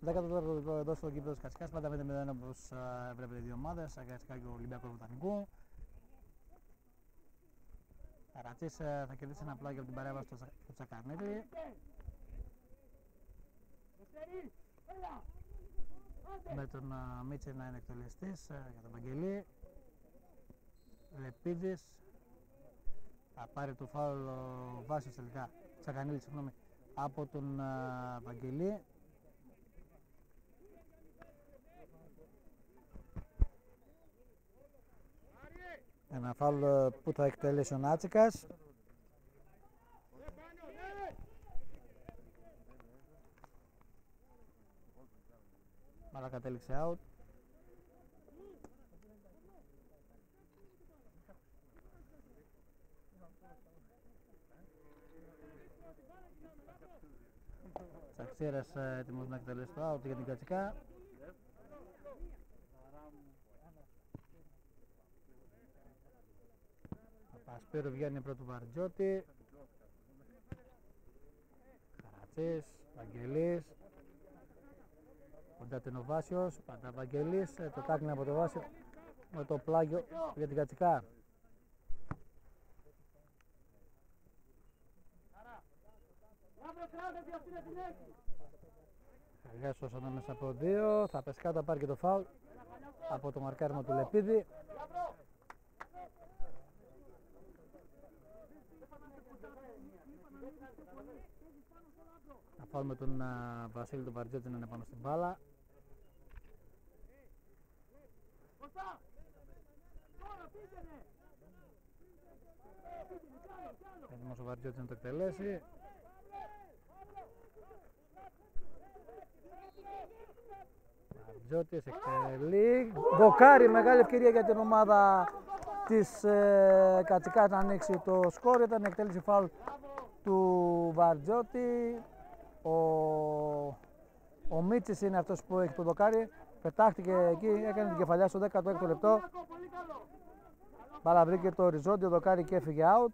14ο εδώ στο κήπεδο της Κατσικάς, πάντα 5-0 όπως βλέπετε οι δύο ομάδες, Κατσικά και ο Ολυμπιακός Βοτανικού. Καρατσής θα κερδίσει ένα πλάγιο από την παρέμβαση του Τσακανέλη. Με τον Μίτσελ να είναι εκτελεστής για τον Βαγγελή. Λεπίδης. Θα πάρει το φάουλ ο Βάσιος τελικά, Τσακανέλη, συγγνώμη, από τον Βαγγελή. Ένα φάουλ που θα εκτελέσει ο Νάτσικας. Μάλα κατέληξε out. Τσαξίρας έτοιμος να εκτελέσει το out για την Κατσικά. Παπασπύρου βγαίνει πρώτου Βαρτζότη. Καρατσής, Βαγγελής. Κοντά την ο Βάσιος, πάντα Βαγγελής, το τάκλινε από το Βάσιο με το πλάγιο για την Κατσικά. Χαλιάσος ανάμεσα από δύο, θα πέσει κάτω, θα πάρει και το φάουλ από το μαρκάρισμα του Λεπίδη. Θα φάουλ τον Βασίλη τον Βαρτζότη να είναι πάνω στην μπάλα. Έτοιμος ο Βαρτζότης να το εκτελέσει. Βαρτζότης εκτελεί. Δοκάρι, μεγάλη ευκαιρία για την ομάδα της Κατσικάς να ανοίξει το σκορ. Ήταν εκτέλεση φάουλ του Βαρτζότη. Ο Μίτσης είναι αυτός που έχει το δοκάρι. Πετάχτηκε εκεί, έκανε την κεφαλιά στο 16ο λεπτό. Μπάλα βρήκε το οριζόντιο δοκάρι και έφυγε out.